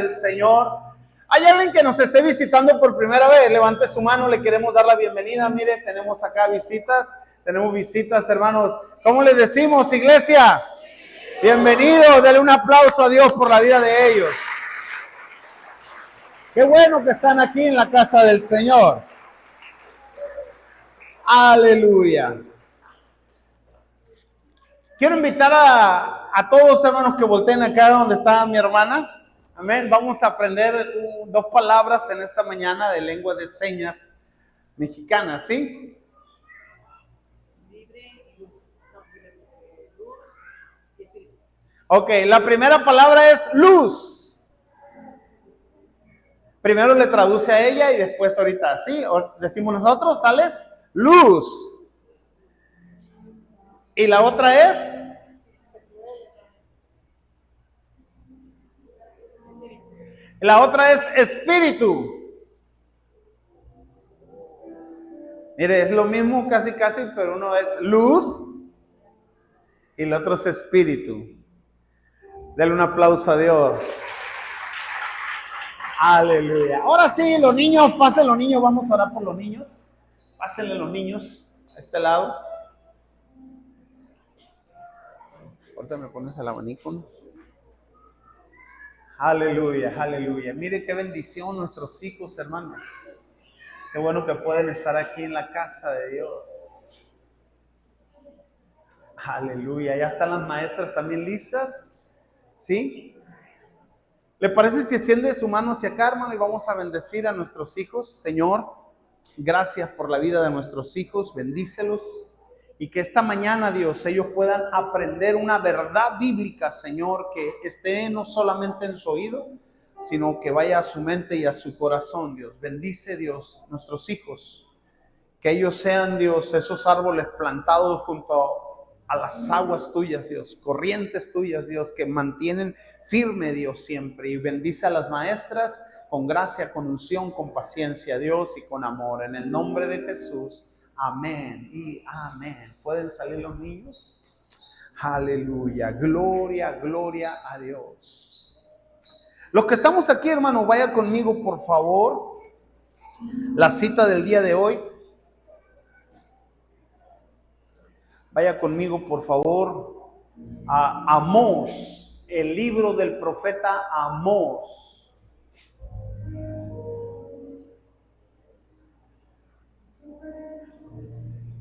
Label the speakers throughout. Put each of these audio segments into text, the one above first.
Speaker 1: del Señor. ¿Hay alguien que nos esté visitando por primera vez? Levante su mano, le queremos dar la bienvenida. Mire, tenemos acá visitas, hermanos. ¿Cómo les decimos, iglesia? Bienvenidos, denle un aplauso a Dios por la vida de ellos. Qué bueno que están aquí en la casa del Señor. Aleluya. Quiero invitar a todos, hermanos, que volteen acá donde está mi hermana. Amén. Vamos a aprender dos palabras en esta mañana de lengua de señas mexicana, ¿sí? Ok, la primera palabra es luz. Primero le traduce a ella y después ahorita, ¿sí? O decimos nosotros, ¿sale? Luz. Y la otra es... La otra es espíritu. Mire, es lo mismo casi, pero uno es luz y el otro es espíritu. Dale un aplauso a Dios. Aleluya. Ahora sí, los niños, pasen los niños, vamos a orar por los niños. Pásenle los niños a este lado. Ahorita me pones el abanico, ¿no? Aleluya, aleluya. Mire qué bendición nuestros hijos, hermanos. Qué bueno que pueden estar aquí en la casa de Dios. Aleluya. Ya están las maestras también listas. ¿Sí? ¿Le parece si extiende su mano hacia acá, hermano? Y vamos a bendecir a nuestros hijos. Señor, gracias por la vida de nuestros hijos. Bendícelos. Y que esta mañana, Dios, ellos puedan aprender una verdad bíblica, Señor, que esté no solamente en su oído, sino que vaya a su mente y a su corazón, Dios. Bendice, Dios, nuestros hijos. Que ellos sean, Dios, esos árboles plantados junto a las aguas tuyas, Dios. Corrientes tuyas, Dios, que mantienen firme, Dios, siempre. Y bendice a las maestras con gracia, con unción, con paciencia, Dios, y con amor. En el nombre de Jesús. Amén y amén. ¿Pueden salir los niños? Aleluya. Gloria, gloria a Dios. Los que estamos aquí, hermano, vaya conmigo, por favor. La cita del día de hoy. Vaya conmigo, por favor, a Amós, el libro del profeta Amós.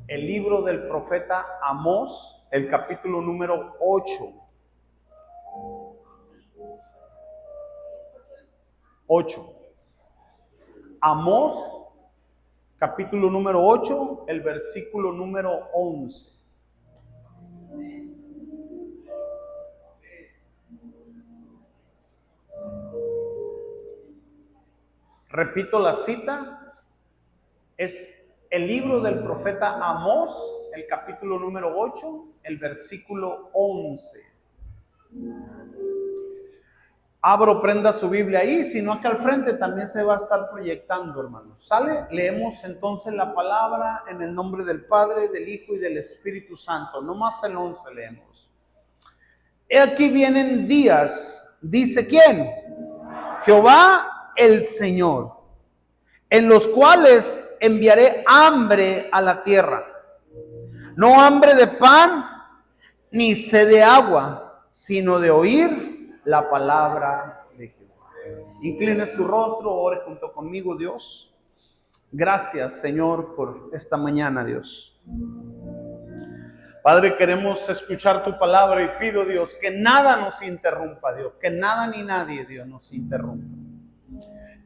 Speaker 1: El libro del profeta Amós, el capítulo número 8. 8. Amós, capítulo número 8, el versículo número 11. Repito la cita, es el libro del profeta Amós, el capítulo número 8, el versículo 11. Abro, prenda su Biblia ahí, sino acá al frente también se va a estar proyectando, hermanos. ¿Sale? Leemos entonces la palabra en el nombre del Padre, del Hijo y del Espíritu Santo. No más el 11 leemos. He aquí vienen días, dice ¿quién? Jehová el Señor, en los cuales enviaré hambre a la tierra. No hambre de pan, ni sed de agua, sino de oír la palabra de Jehová. Incline su rostro, ore junto conmigo, Dios. Gracias, Señor, por esta mañana, Dios. Padre, queremos escuchar tu palabra y pido, Dios, que nada nos interrumpa, Dios, que nada ni nadie, Dios, nos interrumpa.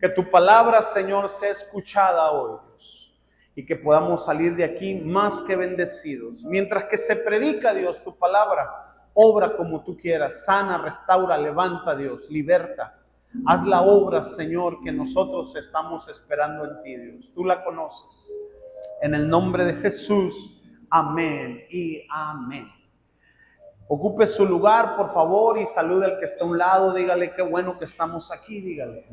Speaker 1: Que tu palabra, Señor, sea escuchada hoy, Dios, y que podamos salir de aquí más que bendecidos. Mientras que se predica, Dios, tu palabra, obra como tú quieras, sana, restaura, levanta, Dios, liberta. Haz la obra, Señor, que nosotros estamos esperando en ti, Dios. Tú la conoces. En el nombre de Jesús, amén y amén. Ocupe su lugar, por favor, y salude al que está a un lado. Dígale qué bueno que estamos aquí, dígale.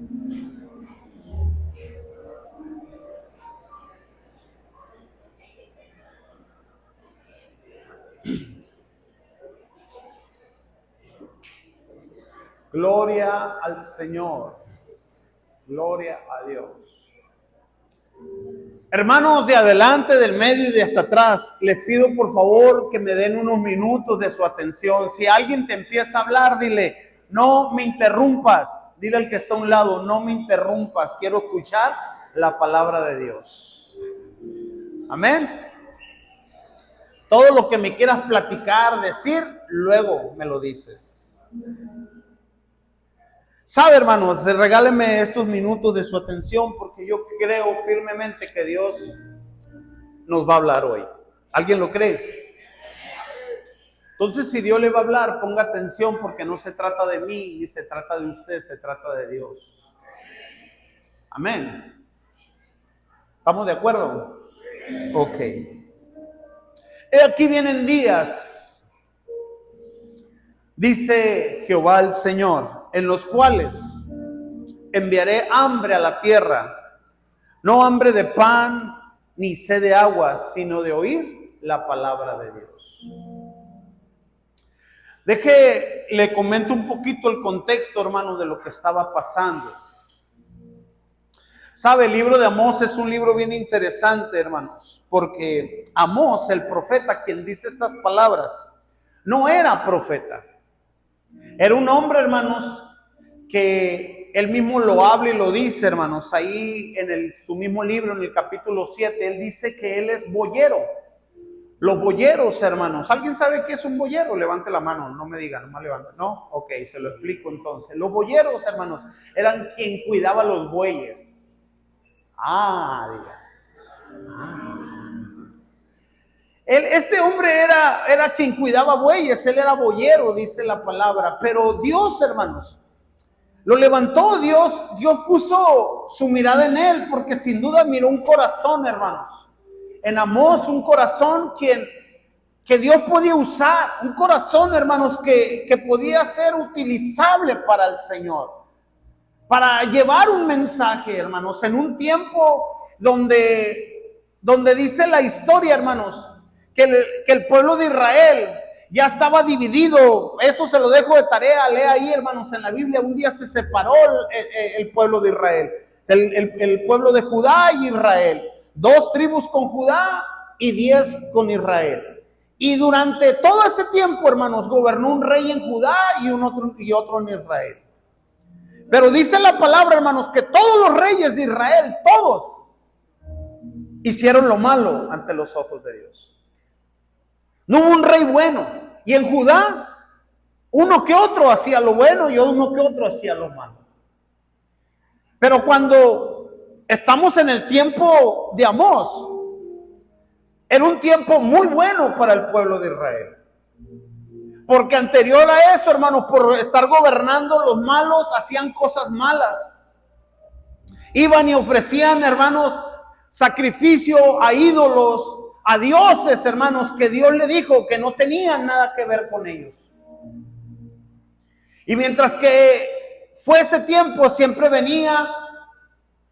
Speaker 1: Gloria al Señor. Gloria a Dios. Hermanos de adelante, del medio y de hasta atrás, les pido por favor que me den unos minutos de su atención. Si alguien te empieza a hablar, dile, no me interrumpas. Dile al que está a un lado, no me interrumpas. Quiero escuchar la palabra de Dios. Amén. Todo lo que me quieras platicar, decir, luego me lo dices. Sabe, hermanos, regáleme estos minutos de su atención porque yo creo firmemente que Dios nos va a hablar hoy. ¿Alguien lo cree? Entonces, si Dios le va a hablar, ponga atención porque no se trata de mí ni se trata de usted, se trata de Dios. Amén. ¿Estamos de acuerdo? Ok. Aquí vienen días, dice Jehová el Señor, en los cuales enviaré hambre a la tierra, no hambre de pan ni sed de agua, sino de oír la palabra de Dios. Deje, le comento un poquito el contexto, hermano, de lo que estaba pasando. Sabe, el libro de Amós es un libro bien interesante, hermanos, porque Amós, el profeta, quien dice estas palabras, no era profeta. Era un hombre, hermanos, que él mismo lo habla y lo dice, hermanos. Ahí en su mismo libro, en el capítulo 7, él dice que él es boyero. Los boyeros, hermanos. ¿Alguien sabe qué es un boyero? Levante la mano, no me diga, nomás levante. ¿No? Ok, se lo explico entonces. Los boyeros, hermanos, eran quien cuidaba los bueyes. Este hombre era quien cuidaba bueyes, él era boyero, dice la palabra. Pero Dios, hermanos, lo levantó. Dios puso su mirada en él, porque sin duda miró un corazón, hermanos. En Amós, un corazón que Dios podía usar, un corazón, hermanos, que podía ser utilizable para el Señor. Para llevar un mensaje, hermanos, en un tiempo donde dice la historia, hermanos, que el pueblo de Israel ya estaba dividido. Eso se lo dejo de tarea, lea ahí, hermanos, en la Biblia. Un día se separó el pueblo de Israel, el pueblo de Judá y Israel. 2 tribus con Judá y 10 con Israel. Y durante todo ese tiempo, hermanos, gobernó un rey en Judá y otro en Israel. Pero dice la palabra, hermanos, que todos los reyes de Israel, todos, hicieron lo malo ante los ojos de Dios. No hubo un rey bueno. Y en Judá, uno que otro hacía lo bueno y uno que otro hacía lo malo. Pero cuando estamos en el tiempo de Amós, era un tiempo muy bueno para el pueblo de Israel. Porque anterior a eso, hermanos, por estar gobernando, los malos hacían cosas malas. Iban y ofrecían, hermanos, sacrificio a ídolos, a dioses, hermanos, que Dios le dijo que no tenían nada que ver con ellos. Y mientras que fue ese tiempo, siempre venía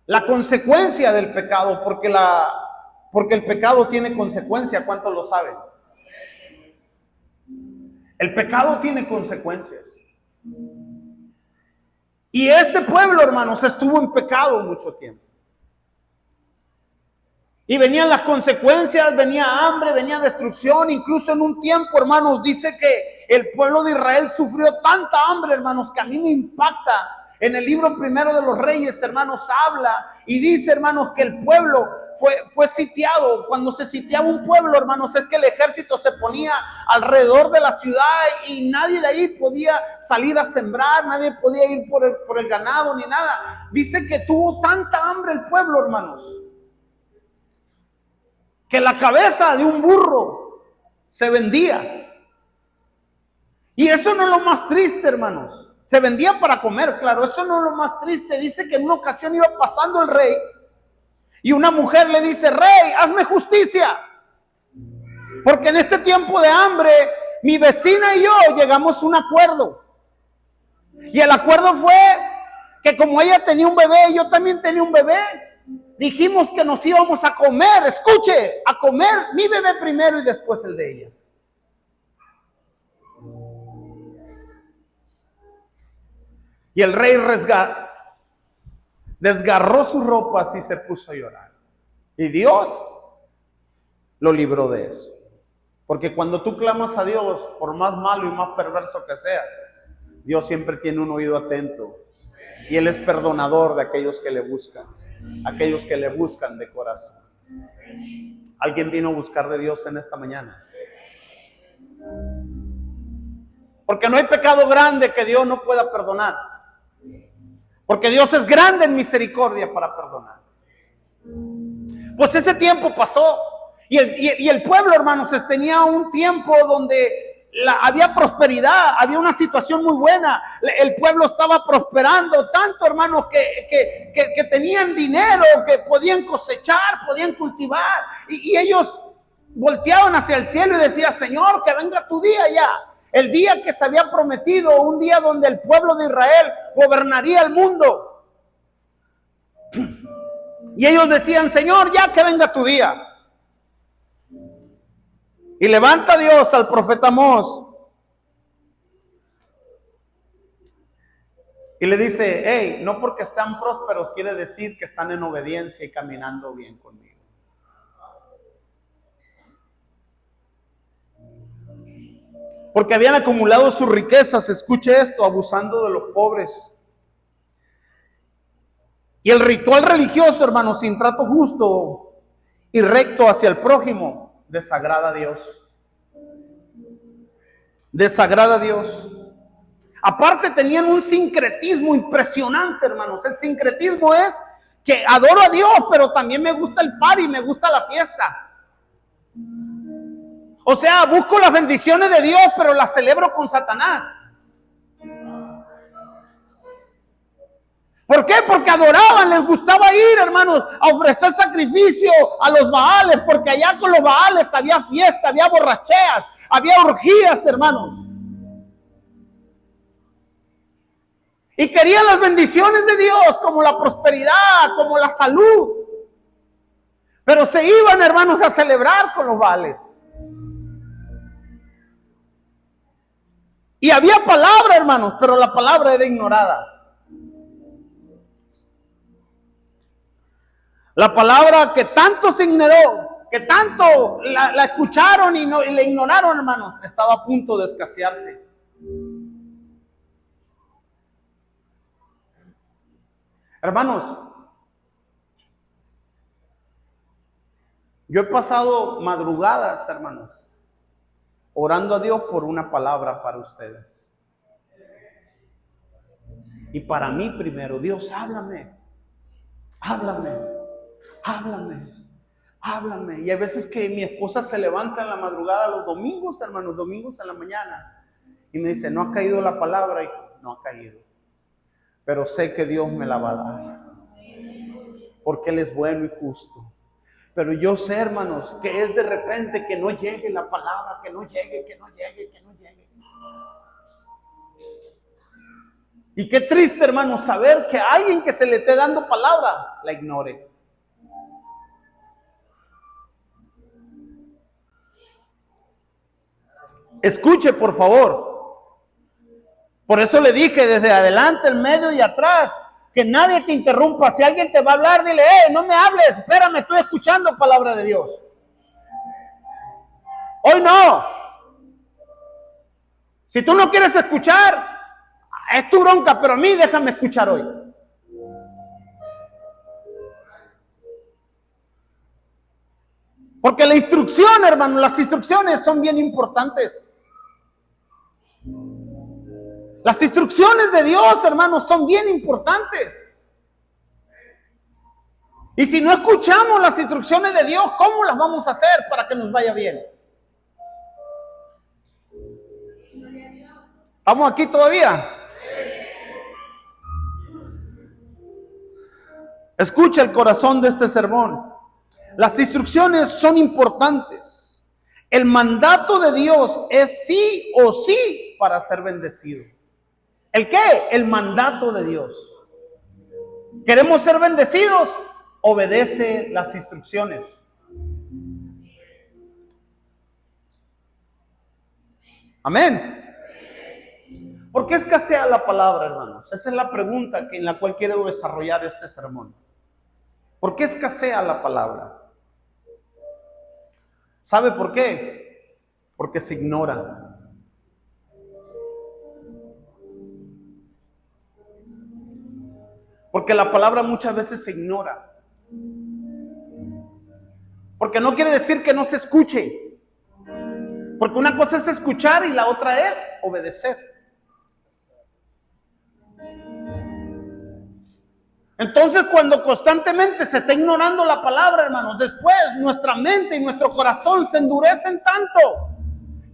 Speaker 1: la consecuencia del pecado, porque el pecado tiene consecuencia. ¿Cuántos lo saben? El pecado tiene consecuencias. Y este pueblo, hermanos, estuvo en pecado mucho tiempo. Y venían las consecuencias, venía hambre, venía destrucción. Incluso en un tiempo, hermanos, dice que el pueblo de Israel sufrió tanta hambre, hermanos, que a mí me impacta. En el libro primero de los Reyes, hermanos, habla y dice, hermanos, que el pueblo fue sitiado. Cuando se sitiaba un pueblo, hermanos, es que el ejército se ponía alrededor de la ciudad y nadie de ahí podía salir a sembrar, nadie podía ir por el ganado ni nada. Dice que tuvo tanta hambre el pueblo, hermanos, que la cabeza de un burro se vendía. Y eso no es lo más triste, hermanos. Se vendía para comer, claro, eso no es lo más triste. Dice que en una ocasión iba pasando el rey y una mujer le dice: rey, hazme justicia, porque en este tiempo de hambre mi vecina y yo llegamos a un acuerdo. Y el acuerdo fue que como ella tenía un bebé y yo también tenía un bebé, dijimos que nos íbamos a comer, escuche, a comer mi bebé primero y después el de ella. Y el rey desgarró sus ropas y se puso a llorar. Y Dios lo libró de eso. Porque cuando tú clamas a Dios, por más malo y más perverso que sea, Dios siempre tiene un oído atento. Y Él es perdonador de aquellos que le buscan. Aquellos que le buscan de corazón. ¿Alguien vino a buscar de Dios en esta mañana? Porque no hay pecado grande que Dios no pueda perdonar. Porque Dios es grande en misericordia para perdonar. Pues ese tiempo pasó. Y el pueblo, hermanos, tenía un tiempo donde había prosperidad, había una situación muy buena. El pueblo estaba prosperando tanto, hermanos, que tenían dinero, que podían cosechar, podían cultivar. Y ellos volteaban hacia el cielo y decían: Señor, que venga tu día ya. El día que se había prometido, un día donde el pueblo de Israel gobernaría el mundo. Y ellos decían: Señor, ya que venga tu día. Y levanta Dios al profeta Amós y le dice: hey, no porque están prósperos quiere decir que están en obediencia y caminando bien conmigo. Porque habían acumulado sus riquezas, escuche esto, abusando de los pobres. Y el ritual religioso, hermanos, sin trato justo y recto hacia el prójimo, desagrada a Dios. Desagrada a Dios. Aparte tenían un sincretismo impresionante, hermanos. El sincretismo es que adoro a Dios, pero también me gusta el party, me gusta la fiesta. O sea, busco las bendiciones de Dios, pero las celebro con Satanás. ¿Por qué? Porque adoraban, les gustaba ir, hermanos, a ofrecer sacrificio a los Baales, porque allá con los Baales había fiesta, había borracheras, había orgías, hermanos. Y querían las bendiciones de Dios, como la prosperidad, como la salud. Pero se iban, hermanos, a celebrar con los Baales. Y había palabra, hermanos, pero la palabra era ignorada. La palabra que tanto se ignoró, que tanto la escucharon y la ignoraron, hermanos, estaba a punto de escasearse. Hermanos, yo he pasado madrugadas, hermanos, orando a Dios por una palabra para ustedes. Y para mí primero: Dios, háblame, háblame, háblame, háblame. Y hay veces que mi esposa se levanta en la madrugada los domingos, hermanos, domingos en la mañana, y me dice: no ha caído la palabra. Y no ha caído, pero sé que Dios me la va a dar, porque Él es bueno y justo. Pero yo sé, hermanos, que es de repente que no llegue la palabra, que no llegue. Y qué triste, hermanos, saber que alguien que se le esté dando palabra la ignore. Escuche, por favor. Por eso le dije desde adelante, el medio y atrás, que nadie te interrumpa. Si alguien te va a hablar, dile: no me hables, espérame, estoy escuchando palabra de Dios. Hoy no. Si tú no quieres escuchar, es tu bronca, pero a mí déjame escuchar hoy. Porque la instrucción, hermano, las instrucciones son bien importantes. Las instrucciones de Dios, hermanos, son bien importantes. Y si no escuchamos las instrucciones de Dios, ¿cómo las vamos a hacer para que nos vaya bien? ¿Estamos aquí todavía? Escucha el corazón de este sermón. Las instrucciones son importantes. El mandato de Dios es sí o sí para ser bendecido. ¿El qué? El mandato de Dios. ¿Queremos ser bendecidos? Obedece las instrucciones. Amén. ¿Por qué escasea la palabra, hermanos? Esa es la pregunta en la cual quiero desarrollar este sermón. ¿Por qué escasea la palabra? ¿Sabe por qué? Porque se ignora. Porque la palabra muchas veces se ignora. Porque no quiere decir que no se escuche. Porque una cosa es escuchar y la otra es obedecer. Entonces, cuando constantemente se está ignorando la palabra, hermanos, después nuestra mente y nuestro corazón se endurecen tanto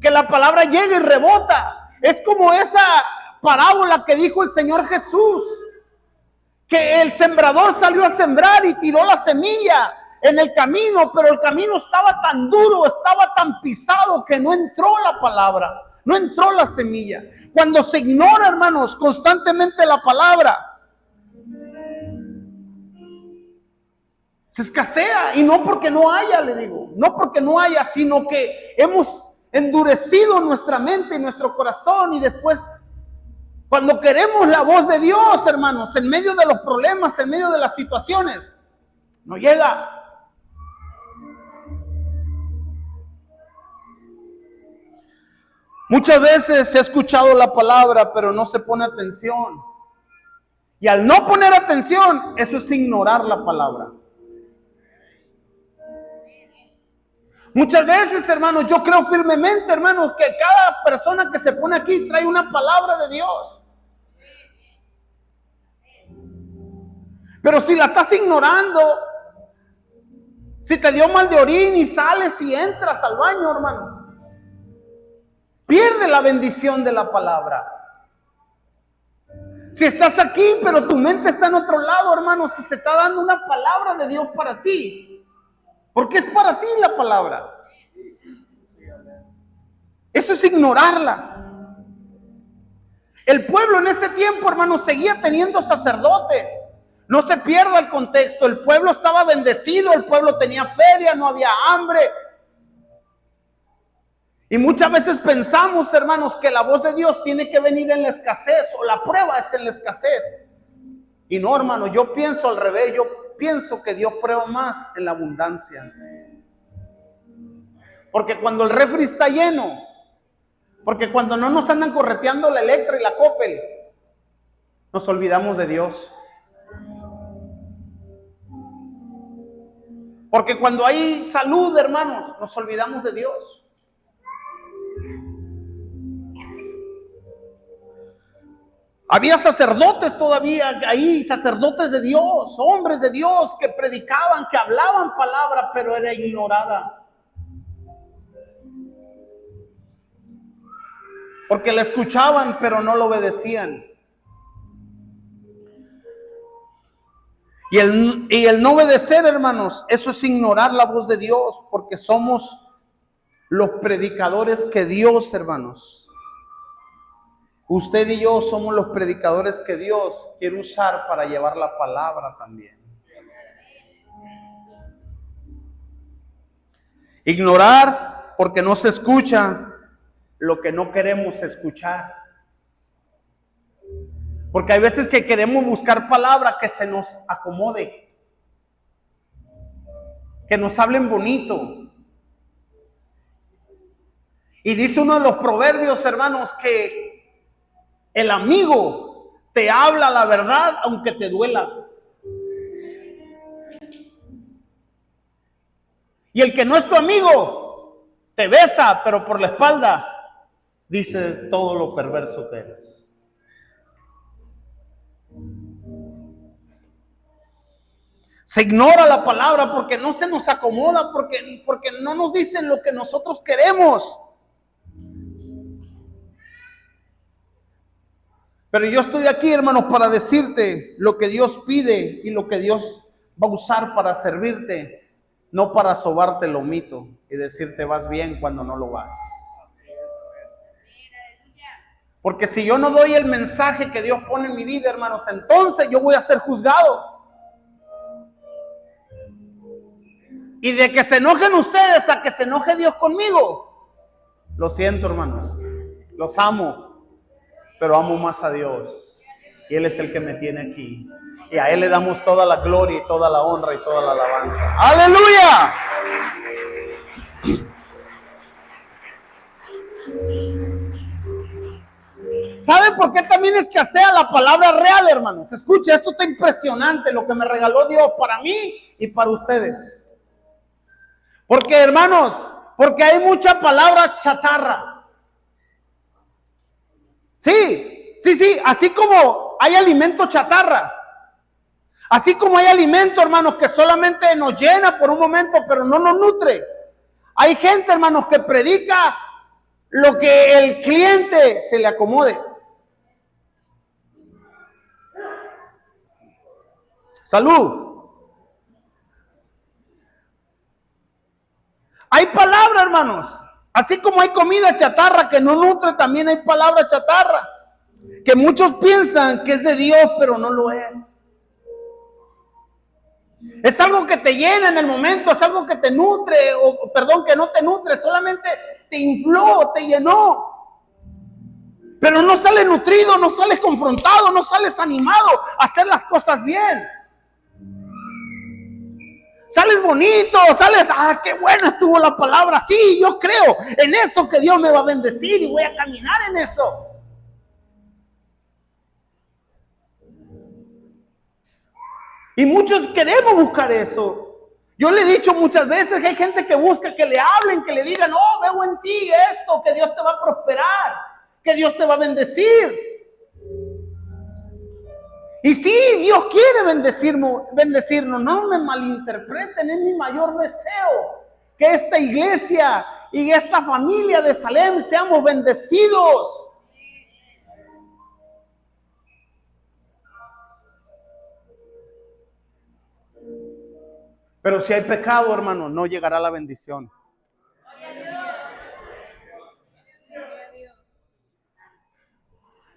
Speaker 1: que la palabra llega y rebota. Es como esa parábola que dijo el Señor Jesús, que el sembrador salió a sembrar y tiró la semilla en el camino, pero el camino estaba tan duro, estaba tan pisado que no entró la palabra, no entró la semilla. Cuando se ignora, hermanos, constantemente la palabra, se escasea, y no porque no haya, le digo, no porque no haya, sino que hemos endurecido nuestra mente y nuestro corazón, y después, cuando queremos la voz de Dios, hermanos, en medio de los problemas, en medio de las situaciones, no llega. Muchas veces se ha escuchado la palabra, pero no se pone atención. Y al no poner atención, eso es ignorar la palabra. Muchas veces, hermanos, yo creo firmemente, hermanos, que cada persona que se pone aquí trae una palabra de Dios. Pero si la estás ignorando, si te dio mal de orín y sales y entras al baño, hermano, pierde la bendición de la palabra. Si estás aquí, pero tu mente está en otro lado, hermano, si se está dando una palabra de Dios para ti, porque es para ti la palabra. Eso es ignorarla. El pueblo en ese tiempo, hermano, seguía teniendo sacerdotes. No se pierda el contexto. El pueblo estaba bendecido, el pueblo tenía feria, no había hambre. Y muchas veces pensamos, hermanos, que la voz de Dios tiene que venir en la escasez, o la prueba es en la escasez. Y no, hermano, yo pienso al revés. Yo pienso que Dios prueba más en la abundancia. Porque cuando el refri está lleno, porque cuando no nos andan correteando la Electra y la Coppel, nos olvidamos de Dios. Porque cuando hay salud, hermanos, nos olvidamos de Dios. Había sacerdotes todavía ahí, sacerdotes de Dios, hombres de Dios que predicaban, que hablaban palabra, pero era ignorada. Porque la escuchaban, pero no lo obedecían. Y el no obedecer, hermanos, eso es ignorar la voz de Dios, porque somos los predicadores que Dios, hermanos, usted y yo somos los predicadores que Dios quiere usar para llevar la palabra también. Ignorar porque no se escucha lo que no queremos escuchar. Porque hay veces que queremos buscar palabra que se nos acomode, que nos hablen bonito. Y dice uno de los proverbios, hermanos, que el amigo te habla la verdad aunque te duela. Y el que no es tu amigo te besa, pero por la espalda dice todo lo perverso que eres. Se ignora la palabra porque no se nos acomoda, porque no nos dicen lo que nosotros queremos. Pero yo estoy aquí, hermanos, para decirte lo que Dios pide y lo que Dios va a usar para servirte, no para sobarte el lomito y decirte vas bien cuando no lo vas. Porque si yo no doy el mensaje que Dios pone en mi vida, hermanos, entonces yo voy a ser juzgado. Y de que se enojen ustedes a que se enoje Dios conmigo, lo siento, hermanos, los amo. pero amo más a Dios. Y Él es el que me tiene aquí. Y a Él le damos toda la gloria y toda la honra y toda la alabanza. ¡Aleluya! ¿Sabe por qué también escasea la palabra real, hermanos? Escuche, esto está impresionante, lo que me regaló Dios para mí y para ustedes. Porque, hermanos, porque hay mucha palabra chatarra. Sí, así como hay alimento chatarra. Así como hay alimento, hermanos, que solamente nos llena por un momento, pero no nos nutre. Hay gente, hermanos, que predica lo que el cliente se le acomode. Salud. Hay palabra, hermanos. Así como hay comida chatarra que no nutre, también hay palabra chatarra. Que muchos piensan que es de Dios, pero no lo es. Es algo que te llena en el momento, es algo que te nutre, que no te nutre, solamente te infló, te llenó. Pero no sales nutrido, no sales confrontado, no sales animado a hacer las cosas bien. Sales bonito, sales, qué buena estuvo la palabra. Sí, yo creo en eso, que Dios me va a bendecir y voy a caminar en eso. Y muchos queremos buscar eso. Yo le he dicho muchas veces que hay gente que busca que le hablen, que le digan, veo en ti esto, que Dios te va a prosperar, que Dios te va a bendecir. Y sí, Dios quiere bendecirnos, no me malinterpreten, es mi mayor deseo que esta iglesia y esta familia de Salem seamos bendecidos. Pero si hay pecado, hermano, no llegará la bendición.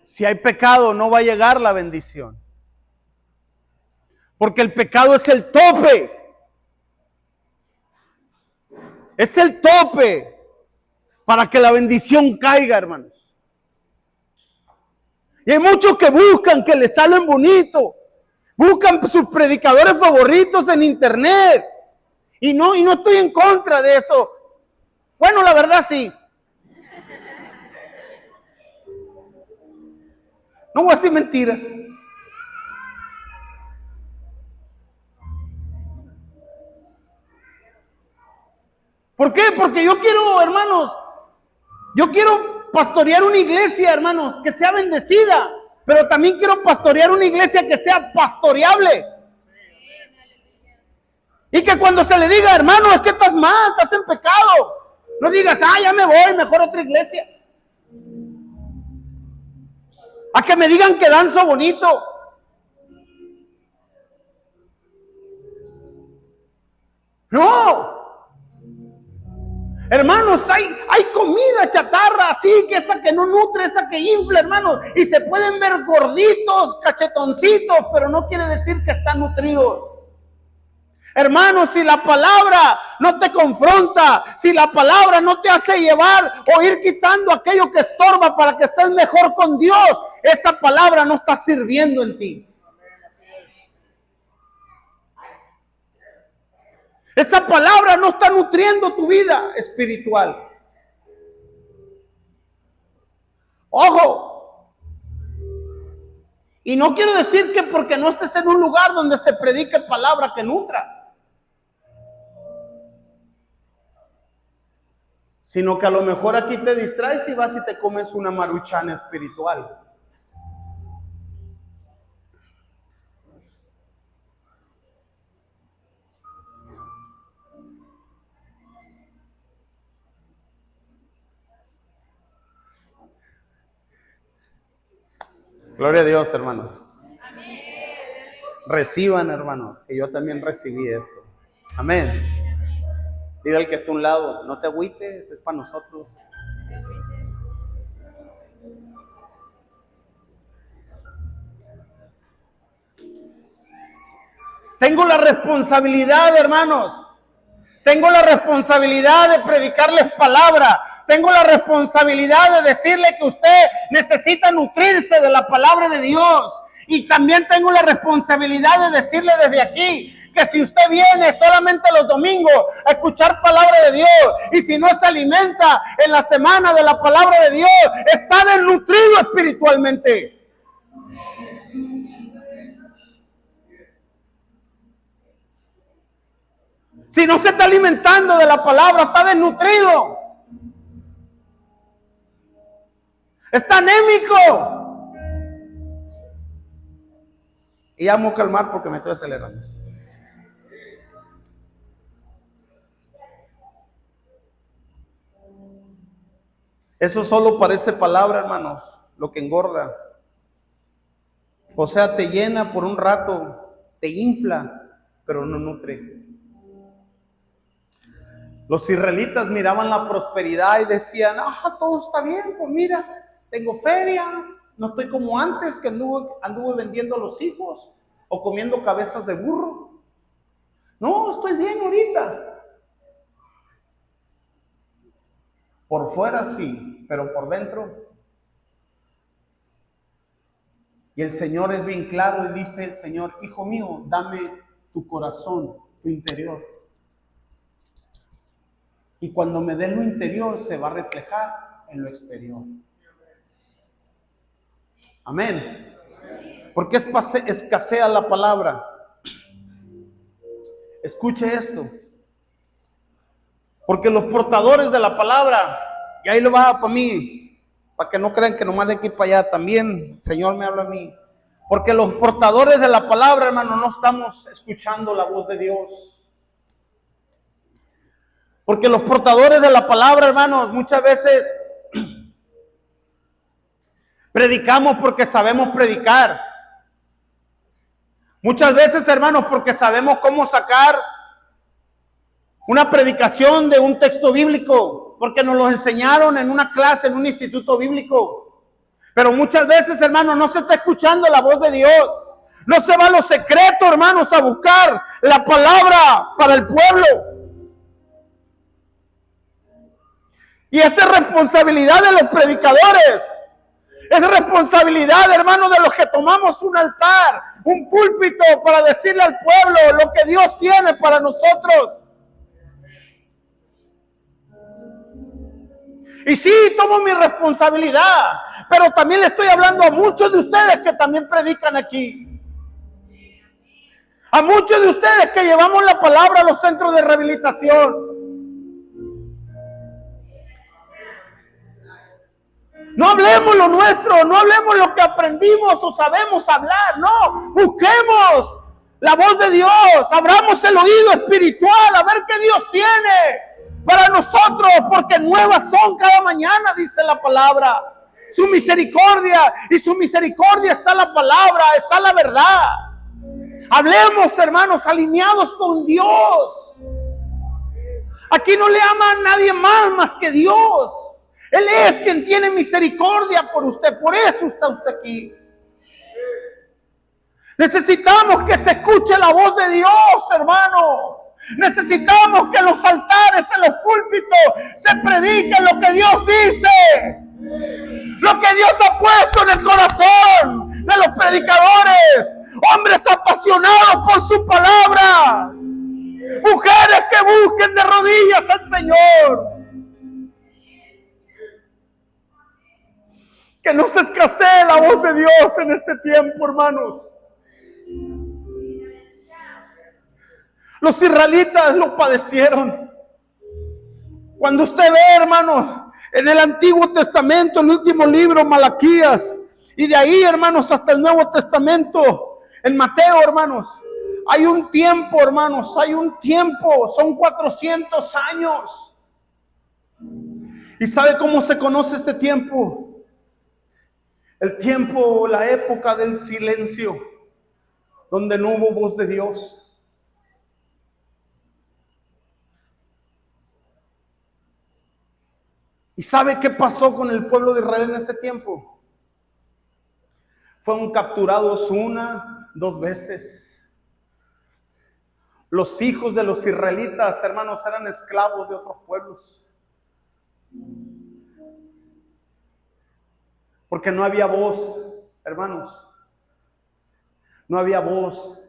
Speaker 1: Si hay pecado, no va a llegar la bendición. Porque el pecado es el tope. Es el tope para que la bendición caiga, hermanos. Y hay muchos que buscan, que les salen bonito. Buscan sus predicadores favoritos en internet. Y no estoy en contra de eso. Bueno, la verdad sí. No voy a decir mentiras. ¿Por qué? Porque yo quiero, hermanos, pastorear una iglesia, hermanos, que sea bendecida. Pero también quiero pastorear una iglesia que sea pastoreable. Y que cuando se le diga, hermano, es que estás mal, estás en pecado, no digas, ya me voy, mejor a otra iglesia. A que me digan que danzo bonito. No. Hermanos, hay comida chatarra así, que esa que no nutre, esa que infla, hermanos. Y se pueden ver gorditos, cachetoncitos, pero no quiere decir que están nutridos. Hermanos, si la palabra no te confronta, si la palabra no te hace llevar o ir quitando aquello que estorba para que estés mejor con Dios, esa palabra no está sirviendo en ti. Esa palabra no está nutriendo tu vida espiritual. Ojo. Y no quiero decir que porque no estés en un lugar donde se predique palabra que nutra, sino que a lo mejor aquí te distraes y vas y te comes una maruchana espiritual. Gloria a Dios, hermanos. Amén. Reciban, hermanos, que yo también recibí esto. Amén. Dile al que está a un lado, no te agüites, es para nosotros. Tengo la responsabilidad, hermanos. Tengo la responsabilidad de predicarles palabra. tengo la responsabilidad de decirle que usted necesita nutrirse de la palabra de Dios. Y también tengo la responsabilidad de decirle desde aquí que si usted viene solamente los domingos a escuchar palabra de Dios y si no se alimenta en la semana de la palabra de Dios, está desnutrido espiritualmente. Si no se está alimentando de la palabra, está desnutrido. Está anémico. Y ya me voy a calmar porque me estoy acelerando. Eso solo parece palabra, hermanos, lo que engorda. O sea, te llena por un rato, te infla, pero no nutre. Los israelitas miraban la prosperidad y decían, todo está bien, pues mira, tengo feria, no estoy como antes que anduve vendiendo a los hijos o comiendo cabezas de burro. No, estoy bien ahorita. Por fuera sí, pero por dentro. Y el Señor es bien claro y dice el Señor, hijo mío, dame tu corazón, tu interior. Y cuando me dé lo interior, se va a reflejar en lo exterior. Amén. ¿Por qué escasea la palabra? Escuche esto. Porque los portadores de la palabra, y ahí lo va para mí, para que no crean que nomás de aquí para allá, también el Señor me habla a mí. Porque los portadores de la palabra, hermano, no estamos escuchando la voz de Dios. Porque los portadores de la palabra, hermanos, muchas veces predicamos porque sabemos predicar. Muchas veces, hermanos, porque sabemos cómo sacar una predicación de un texto bíblico, porque nos lo enseñaron en una clase, en un instituto bíblico. Pero muchas veces, hermanos, no se está escuchando la voz de Dios. No se va a lo secreto, hermanos, a buscar la palabra para el pueblo. Y esta es responsabilidad de los predicadores. Es responsabilidad, hermanos, de los que tomamos un altar, un púlpito para decirle al pueblo lo que Dios tiene para nosotros. Y sí, tomo mi responsabilidad, pero también le estoy hablando a muchos de ustedes que también predican aquí. A muchos de ustedes que llevamos la palabra a los centros de rehabilitación. No hablemos lo nuestro, no hablemos lo que aprendimos o sabemos hablar, no, busquemos la voz de Dios, abramos el oído espiritual a ver qué Dios tiene para nosotros, porque nuevas son cada mañana, dice la palabra. Su misericordia, y su misericordia está la palabra, está la verdad. Hablemos, hermanos, alineados con Dios. Aquí no le ama a nadie más que Dios. Él es quien tiene misericordia por usted. Por eso está usted aquí. Necesitamos que se escuche la voz de Dios, hermano. Necesitamos que en los altares, en los púlpitos, se predique lo que Dios dice. Lo que Dios ha puesto en el corazón de los predicadores. Hombres apasionados por su palabra. Mujeres que busquen de rodillas al Señor. Que no se escasee la voz de Dios en este tiempo, hermanos. Los israelitas lo padecieron. Cuando usted ve, hermanos, en el Antiguo Testamento, el último libro, Malaquías, y de ahí, hermanos, hasta el Nuevo Testamento, en Mateo, hermanos, hay un tiempo, hermanos, hay un tiempo, son 400 años. ¿Y sabe cómo se conoce este tiempo? El tiempo, la época del silencio, donde no hubo voz de Dios. ¿Y sabe qué pasó con el pueblo de Israel en ese tiempo? Fueron capturados 1, 2 veces. Los hijos de los israelitas, hermanos, eran esclavos de otros pueblos. Porque no había voz, hermanos. No había voz.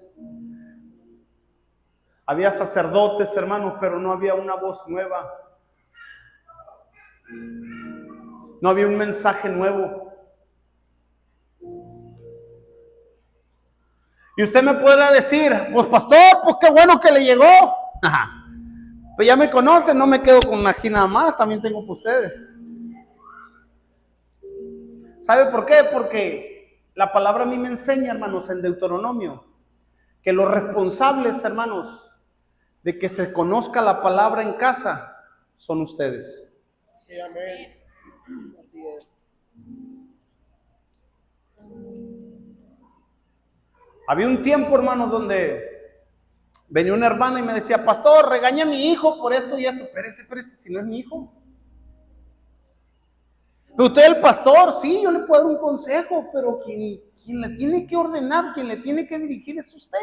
Speaker 1: Había sacerdotes, hermanos, pero no había una voz nueva. No había un mensaje nuevo. Y usted me podrá decir, pues pastor, pues qué bueno que le llegó. Ajá. Pues ya me conocen, no me quedo con aquí nada más, también tengo para ustedes. ¿Sabe por qué? Porque la palabra a mí me enseña, hermanos, en Deuteronomio, que los responsables, hermanos, de que se conozca la palabra en casa son ustedes.
Speaker 2: Sí, amén. Así es.
Speaker 1: Había un tiempo, hermanos, donde venía una hermana y me decía, pastor, regaña a mi hijo por esto y esto. Espérese, si no es mi hijo. Pero usted es el pastor, sí, yo le puedo dar un consejo, pero quien le tiene que ordenar, quien le tiene que dirigir es usted.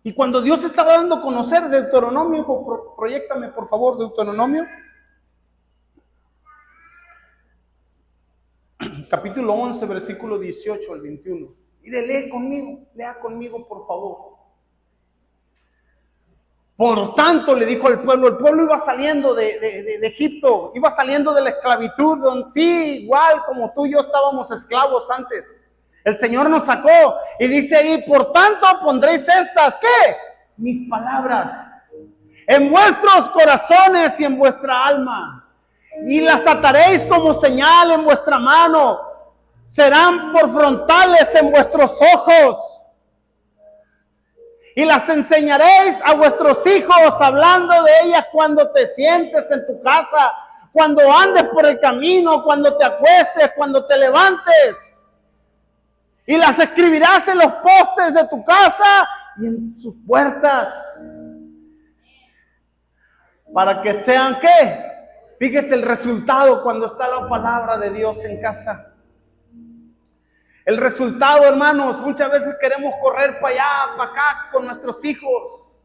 Speaker 1: Y cuando Dios estaba dando a conocer Deuteronomio, proyéctame por favor Deuteronomio, capítulo 11, versículo 18 al 21. Mire, lea conmigo por favor. Por tanto, le dijo al pueblo, el pueblo iba saliendo de Egipto, iba saliendo de la esclavitud, donde sí, igual como tú y yo estábamos esclavos antes. El Señor nos sacó y dice ahí, por tanto pondréis estas, ¿qué? Mis palabras en vuestros corazones y en vuestra alma, y las ataréis como señal en vuestra mano, serán por frontales en vuestros ojos. Y las enseñaréis a vuestros hijos, hablando de ellas cuando te sientes en tu casa, cuando andes por el camino, cuando te acuestes, cuando te levantes. Y las escribirás en los postes de tu casa y en sus puertas. Para que sean, ¿qué? Fíjese el resultado cuando está la palabra de Dios en casa. El resultado, hermanos, muchas veces queremos correr para allá, para acá con nuestros hijos,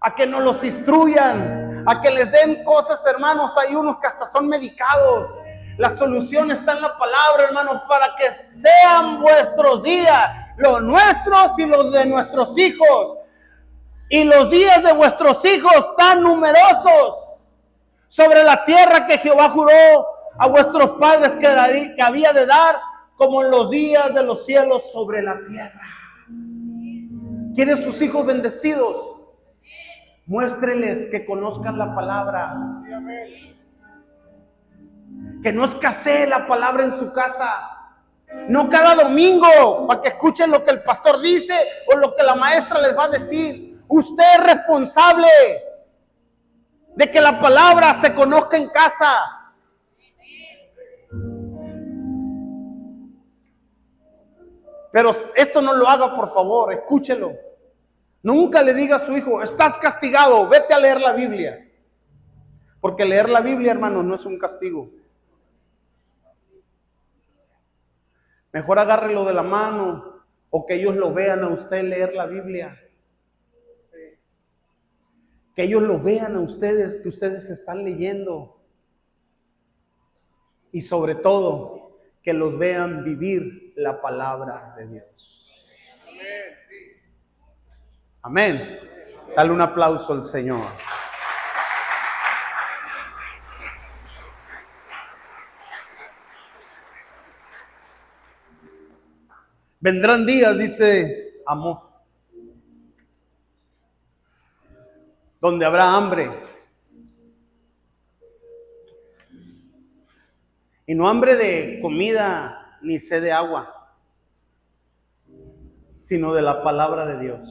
Speaker 1: a que nos los instruyan, a que les den cosas, hermanos. Hay unos que hasta son medicados. La solución está en la palabra, hermanos, para que sean vuestros días, los nuestros y los de nuestros hijos, y los días de vuestros hijos tan numerosos sobre la tierra que Jehová juró a vuestros padres que había de dar, como en los días de los cielos sobre la tierra. ¿Quieren sus hijos bendecidos? Muéstreles que conozcan la palabra.
Speaker 2: Sí, amén.
Speaker 1: Que no escasee la palabra en su casa. No cada domingo para que escuchen lo que el pastor dice o lo que la maestra les va a decir. Usted es responsable de que la palabra se conozca en casa. Pero esto no lo haga, por favor, escúchelo. Nunca le diga a su hijo, estás castigado, vete a leer la Biblia. Porque leer la Biblia, hermanos, no es un castigo. Mejor agárrelo de la mano o que ellos lo vean a usted leer la Biblia. Que ellos lo vean a ustedes, que ustedes están leyendo. Y sobre todo, que los vean vivir la palabra de Dios. Amén. Dale un aplauso al Señor. Vendrán días, dice Amós, donde habrá hambre. Y no hambre de comida ni sed de agua, sino de la palabra de Dios.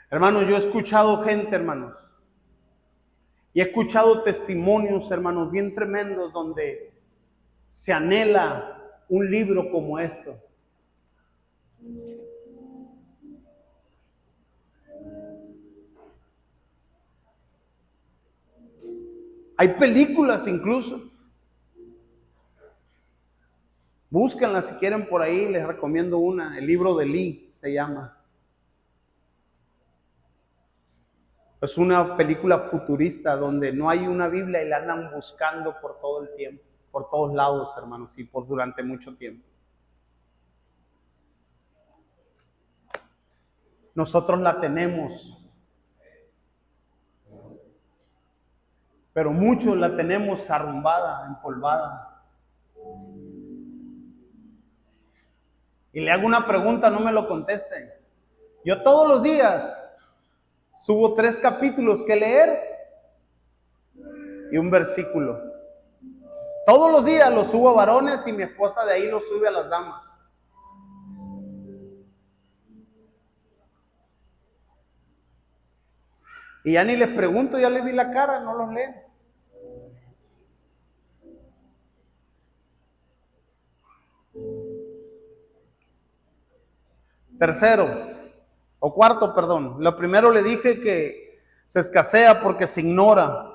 Speaker 1: Hermanos, yo he escuchado gente, hermanos, y he escuchado testimonios, hermanos, bien tremendos, donde se anhela un libro como esto. Hay películas incluso. Búsquenlas si quieren por ahí, les recomiendo una, el libro de Lee se llama. Es una película futurista donde no hay una Biblia y la andan buscando por todo el tiempo, por todos lados, hermanos, y por durante mucho tiempo. Nosotros la tenemos, pero muchos la tenemos arrumbada, empolvada. Y le hago una pregunta, no me lo conteste. Yo todos los días subo 3 capítulos que leer y un versículo. Todos los días los subo a varones y mi esposa de ahí los sube a las damas. Y ya ni les pregunto, ya les vi la cara, no los leen. Cuarto, perdón. Lo primero le dije que se escasea porque se ignora.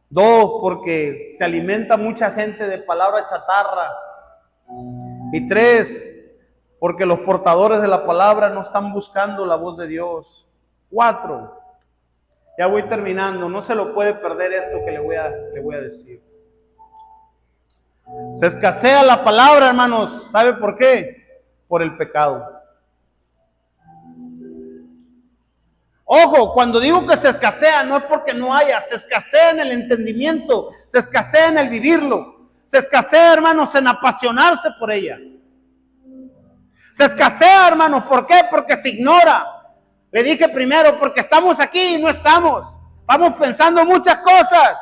Speaker 1: 2, porque se alimenta mucha gente de palabra chatarra. Y 3, porque los portadores de la palabra no están buscando la voz de Dios. 4, ya voy terminando, no se lo puede perder esto que le voy a decir. Se escasea la palabra, hermanos. ¿Sabe por qué? Por el pecado. Ojo, cuando digo que se escasea, no es porque no haya, se escasea en el entendimiento, se escasea en el vivirlo, se escasea, hermanos, en apasionarse por ella. Se escasea, hermanos, ¿por qué? Porque se ignora. Le dije primero, porque estamos aquí y no estamos. Vamos pensando muchas cosas.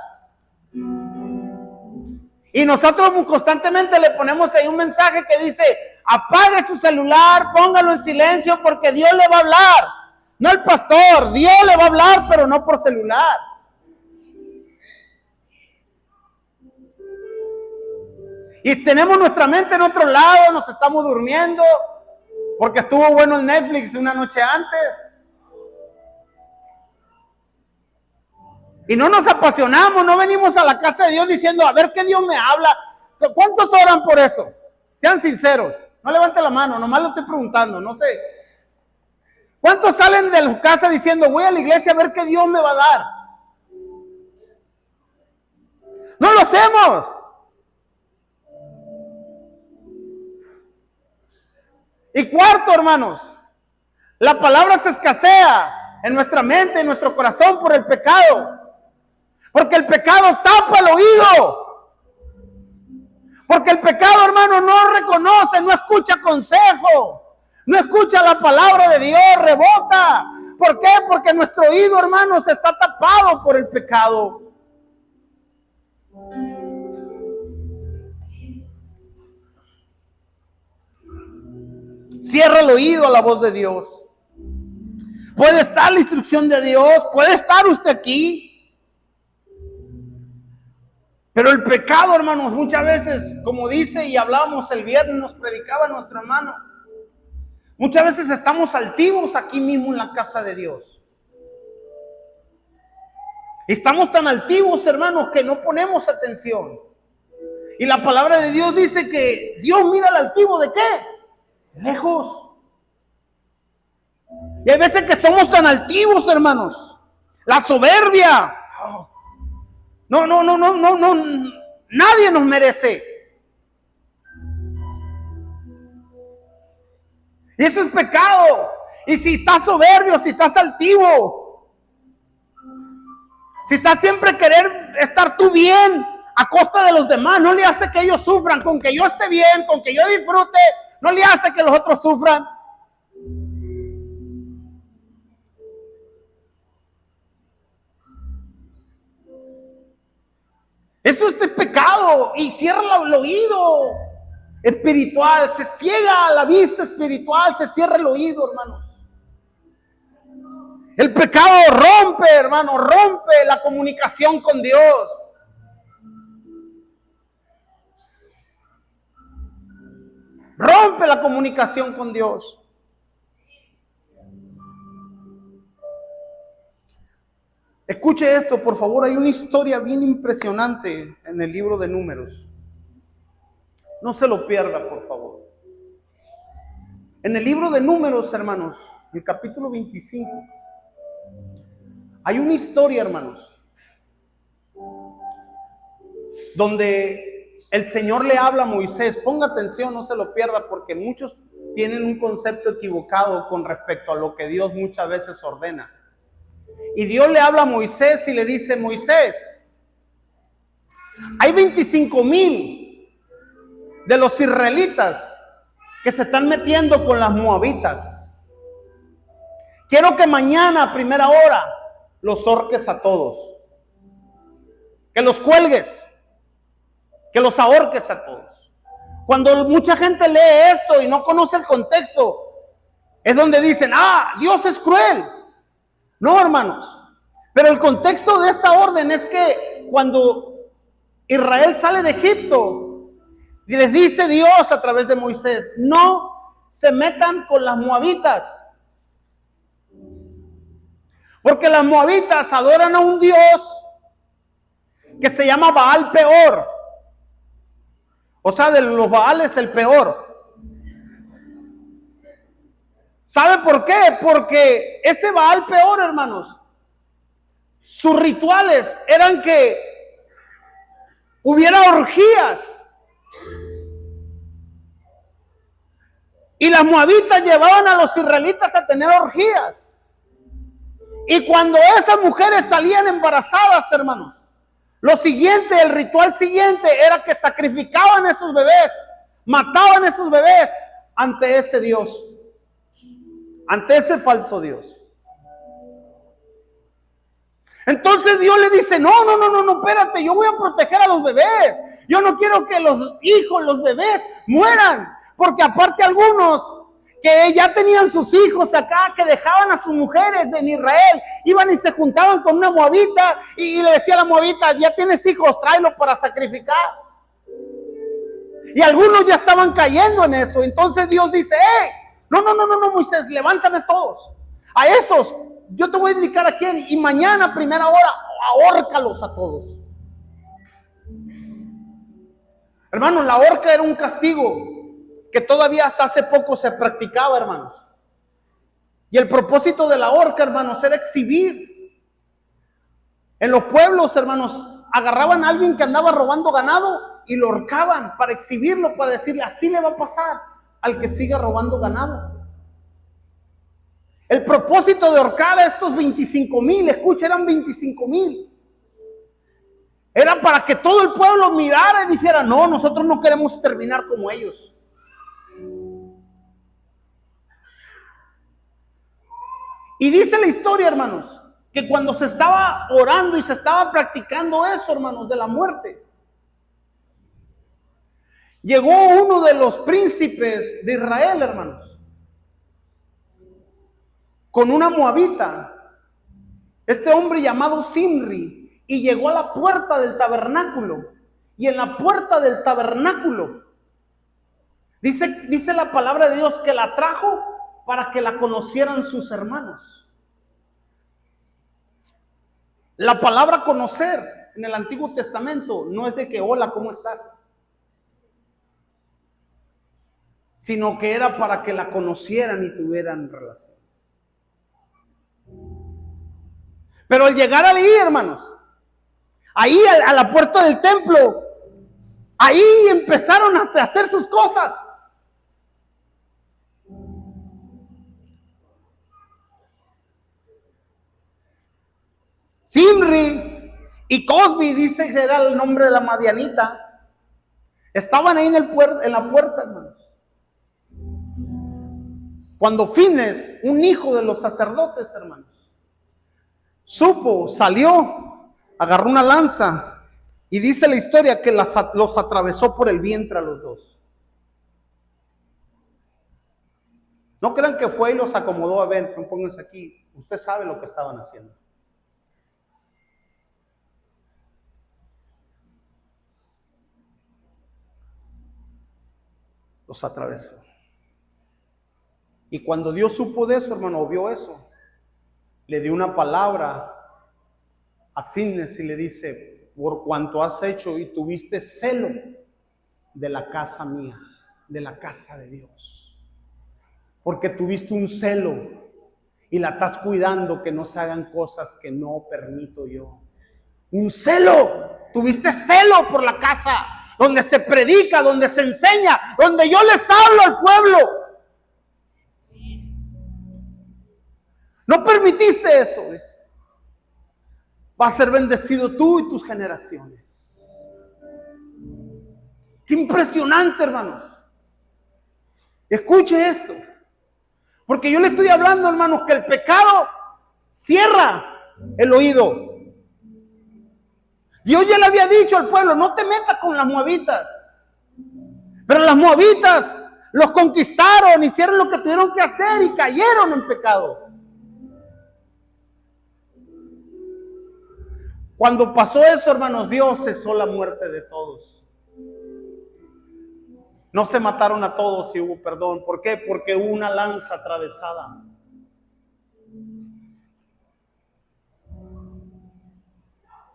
Speaker 1: Y nosotros constantemente le ponemos ahí un mensaje que dice, apague su celular, póngalo en silencio porque Dios le va a hablar. No el pastor, Dios le va a hablar, pero no por celular. Y tenemos nuestra mente en otro lado, nos estamos durmiendo, porque estuvo bueno el Netflix una noche antes. Y no nos apasionamos, no venimos a la casa de Dios diciendo, a ver qué Dios me habla. ¿Cuántos oran por eso? Sean sinceros, no levante la mano, nomás lo estoy preguntando, no sé. ¿Cuántos salen de la casa diciendo, voy a la iglesia a ver qué Dios me va a dar? No lo hacemos. Y cuarto, hermanos, la palabra se escasea en nuestra mente, en nuestro corazón por el pecado. Porque el pecado tapa el oído. Porque el pecado, hermano, no reconoce, no escucha consejo. No escucha la palabra de Dios, rebota. ¿Por qué? Porque nuestro oído, hermanos, está tapado por el pecado. Cierra el oído a la voz de Dios. Puede estar la instrucción de Dios, puede estar usted aquí. Pero el pecado, hermanos, muchas veces, como dice y hablamos el viernes, nos predicaba nuestro hermano. Muchas veces estamos altivos aquí mismo en la casa de Dios. Estamos tan altivos, hermanos, que no ponemos atención. Y la palabra de Dios dice que Dios mira al altivo, ¿de qué? Lejos. Y hay veces que somos tan altivos, hermanos. La soberbia. No. Nadie nos merece. Y eso es pecado. Y si estás soberbio, si estás altivo, si estás siempre querer estar tú bien a costa de los demás, no le hace que ellos sufran. Con que yo esté bien, con que yo disfrute, no le hace que los otros sufran. Eso es pecado y cierra el oído espiritual, se ciega la vista espiritual, se cierra el oído, hermanos. El pecado rompe, hermano, rompe la comunicación con Dios. Rompe la comunicación con Dios. Escuche esto, por favor. Hay una historia bien impresionante en el libro de Números. No se lo pierda, por favor. En el libro de Números, hermanos, el capítulo 25, Hay una historia, hermanos, donde el Señor le habla a Moisés. Ponga atención, no se lo pierda, porque muchos tienen un concepto equivocado con respecto a lo que Dios muchas veces ordena. Y Dios le habla a Moisés y le dice: Moisés, hay 25,000 de los israelitas que se están metiendo con las moabitas. Quiero que mañana a primera hora los ahorques a todos, que los cuelgues, que los ahorques a todos. Cuando mucha gente lee esto y no conoce el contexto, es donde dicen: Dios es cruel. No, hermanos, pero el contexto de esta orden es que cuando Israel sale de Egipto, y les dice Dios a través de Moisés: no se metan con las moabitas, porque las moabitas adoran a un Dios que se llama Baal Peor. O sea, de los Baales el peor. ¿Sabe por qué? Porque ese Baal Peor, hermanos, sus rituales eran que hubiera orgías. Y las moabitas llevaban a los israelitas a tener orgías. Y cuando esas mujeres salían embarazadas, hermanos, lo siguiente, el ritual siguiente era que sacrificaban a esos bebés, mataban a esos bebés ante ese Dios, ante ese falso Dios. Entonces Dios le dice: no, espérate, yo voy a proteger a los bebés. Yo no quiero que los hijos, los bebés mueran, porque aparte algunos que ya tenían sus hijos acá, que dejaban a sus mujeres en Israel, iban y se juntaban con una moabita y le decía a la moabita: ya tienes hijos, tráelo para sacrificar. Y algunos ya estaban cayendo en eso. Entonces Dios dice: no, Moisés, levántame todos. A esos, yo te voy a indicar a quién, y mañana a primera hora, ahórcalos a todos. Hermanos, la horca era un castigo que todavía hasta hace poco se practicaba, hermanos. Y el propósito de la horca, hermanos, era exhibir. En los pueblos, hermanos, agarraban a alguien que andaba robando ganado y lo ahorcaban para exhibirlo, para decirle: así le va a pasar al que siga robando ganado. El propósito de ahorcar a estos 25,000, escucha, eran 25,000. Era para que todo el pueblo mirara y dijera: no, nosotros no queremos terminar como ellos. Y dice la historia, hermanos, que cuando se estaba orando y se estaba practicando eso, hermanos, de la muerte, llegó uno de los príncipes de Israel, hermanos, con una moabita, este hombre llamado Zimri, y llegó a la puerta del tabernáculo. Y en la puerta del tabernáculo dice la palabra de Dios que la trajo para que la conocieran sus hermanos. La palabra conocer en el Antiguo Testamento no es de que hola, ¿cómo estás? Sino que era para que la conocieran y tuvieran relaciones. Pero al llegar ahí, hermanos, ahí a la puerta del templo, ahí empezaron a hacer sus cosas. Zimri y Cosbi, dice que era el nombre de la madianita, estaban ahí en la puerta, hermanos. Cuando Fines, un hijo de los sacerdotes, hermanos, supo, salió, agarró una lanza y dice la historia que los atravesó por el vientre a los dos. No crean que fue y los acomodó. A ver, pónganse aquí, usted sabe lo que estaban haciendo. Los atravesó. Y cuando Dios supo de eso, hermano, vio eso, le dio una palabra a Fines y le dice: por cuanto has hecho y tuviste celo de la casa mía, de la casa de Dios, porque tuviste un celo y la estás cuidando que no se hagan cosas que no permito yo. Un celo, tuviste celo por la casa, donde se predica, donde se enseña, donde yo les hablo al pueblo. No permitiste eso, dice. Va a ser bendecido tú y tus generaciones. Qué impresionante, hermanos. Escuche esto. Porque yo le estoy hablando, hermanos, que el pecado cierra el oído. Dios ya le había dicho al pueblo, no te metas con las moabitas. Pero las moabitas los conquistaron, hicieron lo que tuvieron que hacer y cayeron en pecado. Cuando pasó eso, hermanos, Dios cesó la muerte de todos. No se mataron a todos y hubo perdón. ¿Por qué? Porque hubo una lanza atravesada.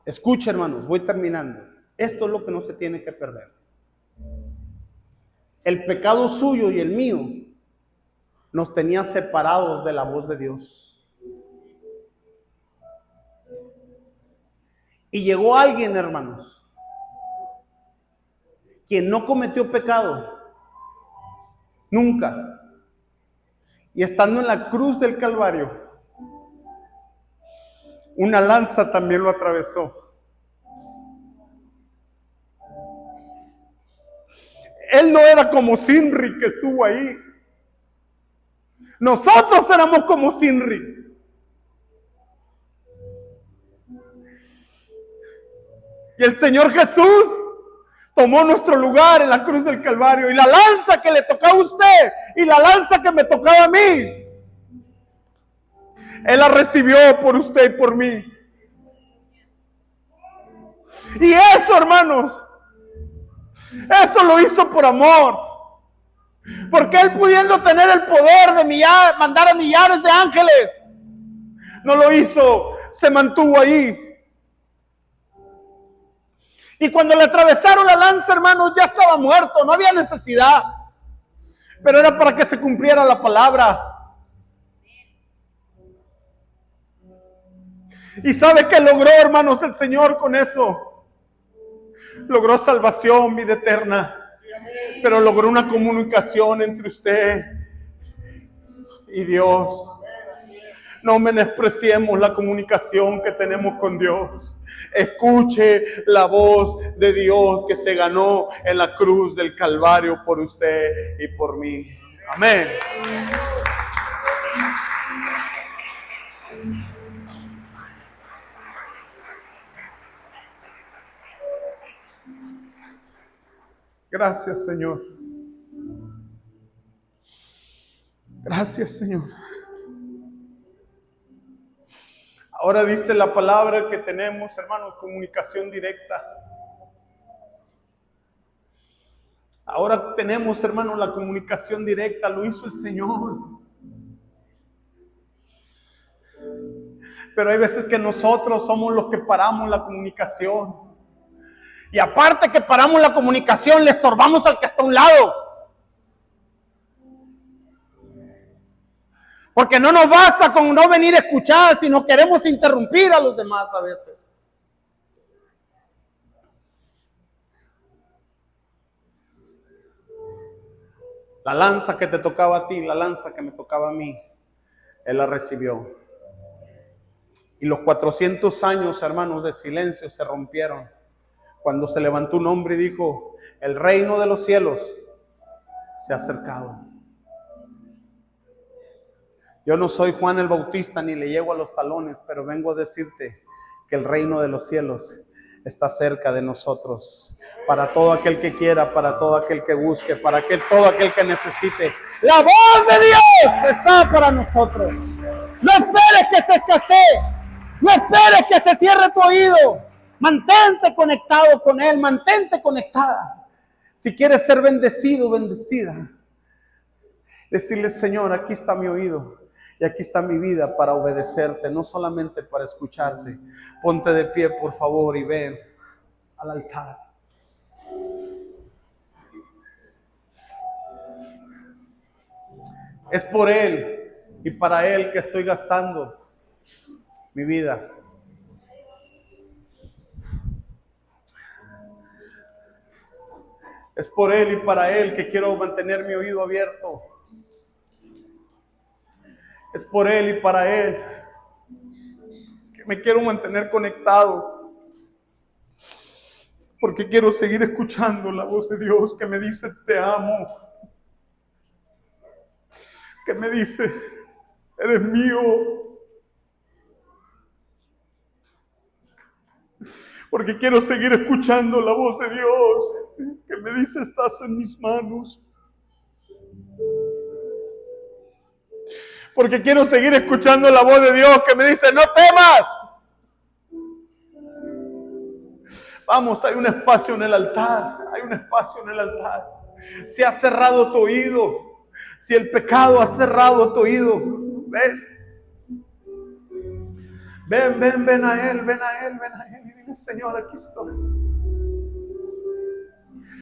Speaker 1: Escucha, hermanos, voy terminando. Esto es lo que no se tiene que perder. El pecado suyo y el mío nos tenía separados de la voz de Dios. Y llegó alguien, hermanos, quien no cometió pecado nunca, y estando en la cruz del Calvario, una lanza también lo atravesó. Él no era como Sinri que estuvo ahí. Nosotros éramos como Sinri. Y el Señor Jesús tomó nuestro lugar en la cruz del Calvario. Y la lanza que le tocaba a usted y la lanza que me tocaba a mí, Él la recibió por usted y por mí. Y eso, hermanos, eso lo hizo por amor. Porque Él, pudiendo tener el poder de mandar a millares de ángeles, no lo hizo, se mantuvo ahí. Y cuando le atravesaron la lanza, hermanos, ya estaba muerto, no había necesidad. Pero era para que se cumpliera la palabra. ¿Y sabe qué logró, hermanos, el Señor con eso? Logró salvación, vida eterna. Pero logró una comunicación entre usted y Dios. No menospreciemos la comunicación que tenemos con Dios. Escuche la voz de Dios que se ganó en la cruz del Calvario por usted y por mí. Amén. Gracias, Señor. Gracias, Señor. Ahora dice la palabra que tenemos, hermanos, comunicación directa. Ahora tenemos, hermanos, la comunicación directa, lo hizo el Señor. Pero hay veces que nosotros somos los que paramos la comunicación. Y aparte que paramos la comunicación, le estorbamos al que está a un lado. Porque no nos basta con no venir a escuchar, sino queremos interrumpir a los demás a veces. La lanza que te tocaba a ti, la lanza que me tocaba a mí, Él la recibió. Y los 400 años, hermanos, de silencio se rompieron cuando se levantó un hombre y dijo: el reino de los cielos se ha acercado. Yo no soy Juan el Bautista ni le llego a los talones, pero vengo a decirte que el reino de los cielos está cerca de nosotros. Para todo aquel que quiera, para todo aquel que busque, para todo aquel que necesite. La voz de Dios está para nosotros. No esperes que se escasee. No esperes que se cierre tu oído. Mantente conectado con Él, mantente conectada. Si quieres ser bendecido, bendecida, decirle: Señor, aquí está mi oído y aquí está mi vida para obedecerte, no solamente para escucharte. Ponte de pie, por favor, y ven al altar. Es por Él y para Él que estoy gastando mi vida. Es por Él y para Él que quiero mantener mi oído abierto. Es por Él y para Él que me quiero mantener conectado. Porque quiero seguir escuchando la voz de Dios que me dice, te amo. Que me dice, eres mío. Porque quiero seguir escuchando la voz de Dios que me dice, estás en mis manos. Porque quiero seguir escuchando la voz de Dios que me dice, no temas. Vamos, hay un espacio en el altar. Hay un espacio en el altar. Si has cerrado tu oído, si el pecado ha cerrado tu oído, ven. Ven a Él, ven a Él, ven a Él y dile, Señor, aquí estoy.